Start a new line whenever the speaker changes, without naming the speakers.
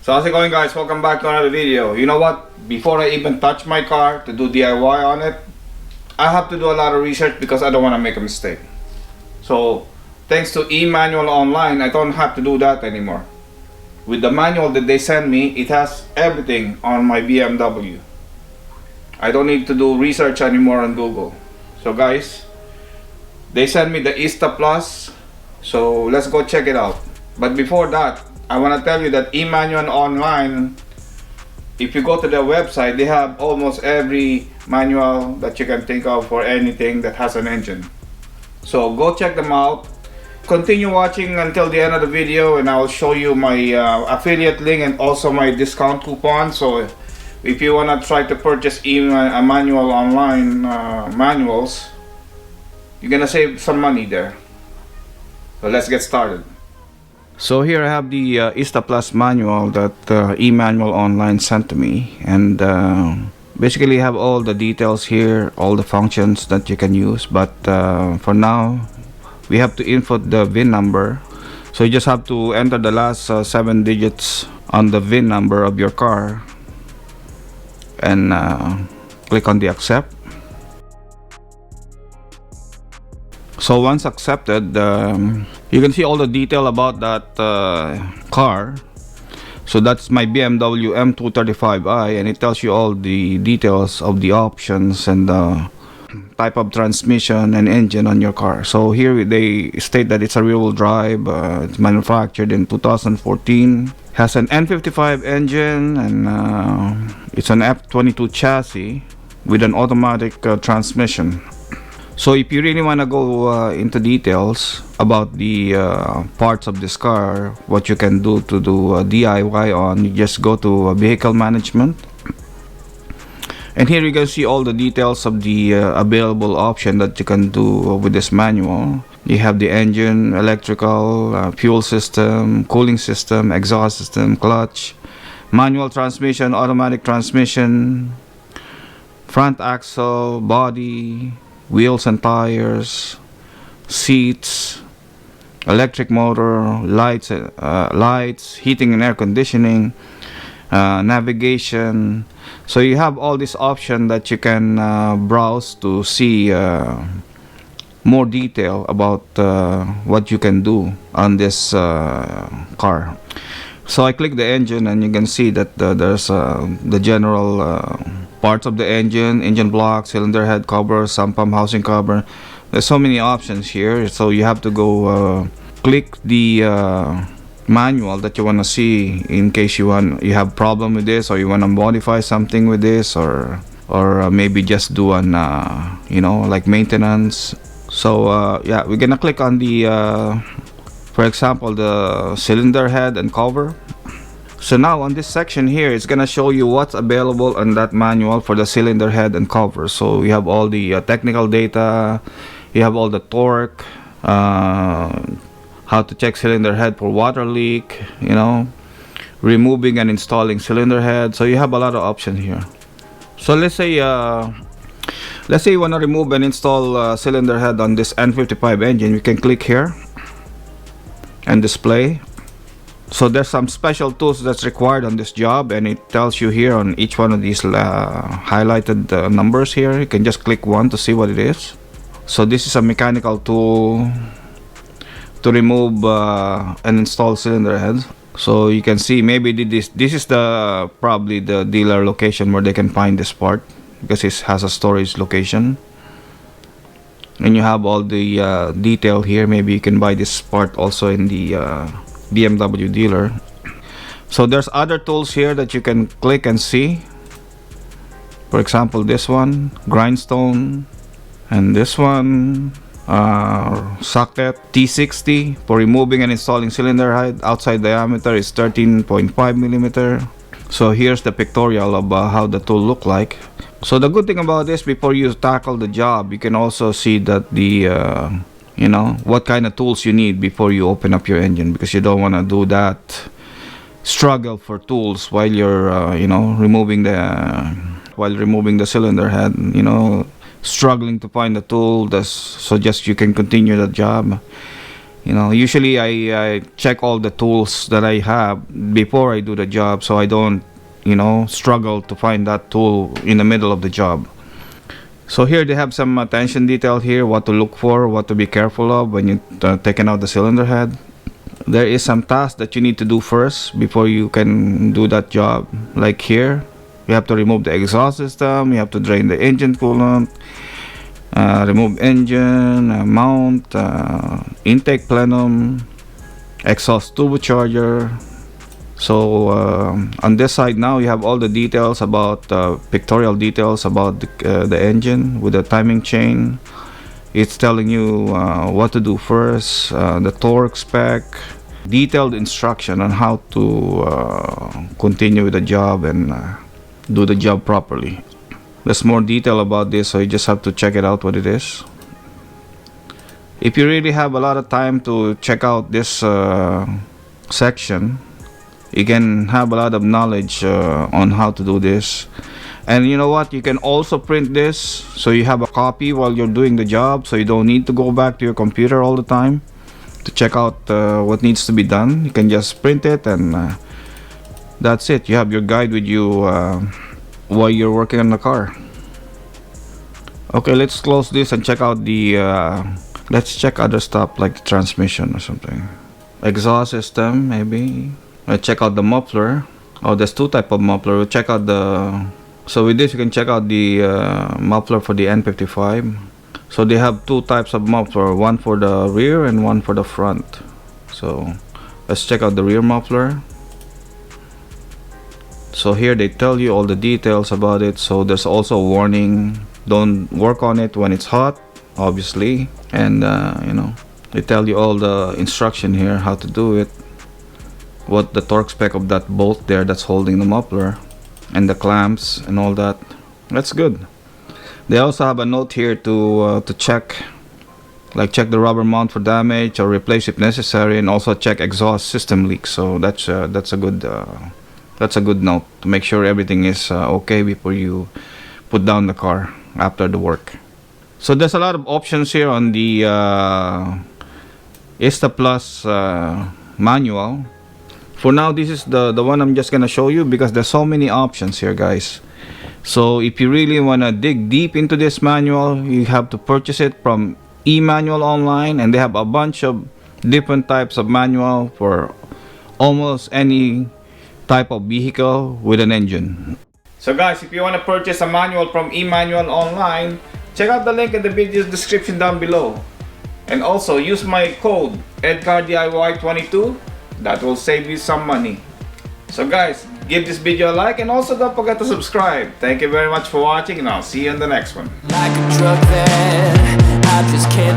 So how's it going, guys? Welcome back to another video. You know what? Before I even touch my car to do DIY on it, I have to do a lot of research because I don't want to make a mistake. So thanks to eManualOnline, I don't have to do that anymore. With the manual that they send me, it has everything on my BMW. I don't need to do research anymore on Google. So guys, they sent me the Ista Plus, so let's go check it out. But before that, I want to tell you that eManualOnline, if you go to their website, they have almost every manual that you can think of for anything that has an engine. So go check them out. Continue watching until the end of the video and I'll show you my affiliate link and also my discount coupon. So if you want to try to purchase eManualOnline manuals, you're gonna save some money there. So let's get started. So here I have the Ista Plus manual that eManualOnline sent to me, and basically have all the details here, all the functions that you can use. But for now, we have to input the VIN number. So you just have to enter the last 7 digits on the VIN number of your car and click on the accept. So once accepted, you can see all the detail about that car. So that's my BMW M235i, and it tells you all the details of the options and the type of transmission and engine on your car. So here they state that it's a rear-wheel drive, it's manufactured in 2014, has an N55 engine, and it's an F22 chassis with an automatic transmission. So if you really want to go into details about the parts of this car, what you can do to do a DIY on, you just go to vehicle management. And here you can see all the details of the available option that you can do with this manual. You have the engine, electrical, fuel system, cooling system, exhaust system, clutch, manual transmission, automatic transmission, front axle, body, wheels and tires, seats, electric motor, lights, heating and air conditioning, navigation. So you have all this option that you can browse to see more detail about what you can do on this car. So I click the engine and you can see that there's the general parts of the engine block, cylinder head cover, sump pump housing cover. There's so many options here, so you have to go click the manual that you want to see in case you have problem with this, or you want to modify something with this, or maybe just do an like maintenance. So yeah, we're gonna click on the for example, the cylinder head and cover. So now on this section here, it's gonna show you what's available on that manual for the cylinder head and cover. So you have all the technical data, you have all the torque, how to check cylinder head for water leak, removing and installing cylinder head. So you have a lot of options here. So let's say you want to remove and install cylinder head on this N55 engine. You can click here and display. So there's some special tools that's required on this job, and it tells you here on each one of these highlighted numbers here. You can just click one to see what it is. So this is a mechanical tool to remove and install cylinder heads. So you can see maybe this is the probably the dealer location where they can find this part, because it has a storage location. And you have all the detail here. Maybe you can buy this part also in the BMW dealer. So there's other tools here that you can click and see. For example, this one, grindstone, and this one, socket T60 for removing and installing cylinder head. Outside diameter is 13.5 millimeter. So here's the pictorial of how the tool look like. So the good thing about this, before you tackle the job, you can also see that the what kind of tools you need before you open up your engine, because you don't want to do that struggle for tools while you're removing the cylinder head, struggling to find a tool. So just you can continue the job. You know, usually I check all the tools that I have before I do the job, so I don't, you know, struggle to find that tool in the middle of the job. So here they have some attention detail here, what to look for, what to be careful of when you're taking out the cylinder head. There is some tasks that you need to do first before you can do that job. Like here, you have to remove the exhaust system, you have to drain the engine coolant, remove engine, mount, intake plenum, exhaust turbocharger. So on this side now you have all the details about pictorial details about the engine with the timing chain. It's telling you what to do first, the torque spec, detailed instruction on how to continue with the job and do the job properly. There's more detail about this, so you just have to check it out what it is. If you really have a lot of time to check out this section, you can have a lot of knowledge on how to do this. And you know what, you can also print this so you have a copy while you're doing the job, so you don't need to go back to your computer all the time to check out what needs to be done. You can just print it and that's it. You have your guide with you while you're working on the car. Okay, let's close this and check out the let's check other stuff like the transmission or something. Exhaust system, maybe. Let's check out the muffler. Oh, there's two type of muffler. We'll check out the, so with this you can check out the muffler for the N55. So they have two types of muffler, one for the rear and one for the front. So let's check out the rear muffler. So here they tell you all the details about it. So there's also a warning, don't work on it when it's hot, obviously. And you know, they tell you all the instruction here how to do it, what the torque spec of that bolt there that's holding the muffler, and the clamps and all that. That's good. They also have a note here to check, like check the rubber mount for damage or replace if necessary, and also check exhaust system leaks. So that's a good note to make sure everything is okay before you put down the car after the work. So there's a lot of options here on the Ista Plus manual. For now, this is the one I'm just gonna show you because there's so many options here, guys. So if you really wanna dig deep into this manual, you have to purchase it from eManualOnline, and they have a bunch of different types of manual for almost any type of vehicle with an engine. So guys, if you want to purchase a manual from eManualOnline, check out the link in the video description down below. And also use my code EDGARDIY22. That will save you some money. So guys, give this video a like and also don't forget to subscribe. Thank you very much for watching, and I'll see you in the next one. Like a drug that I just can't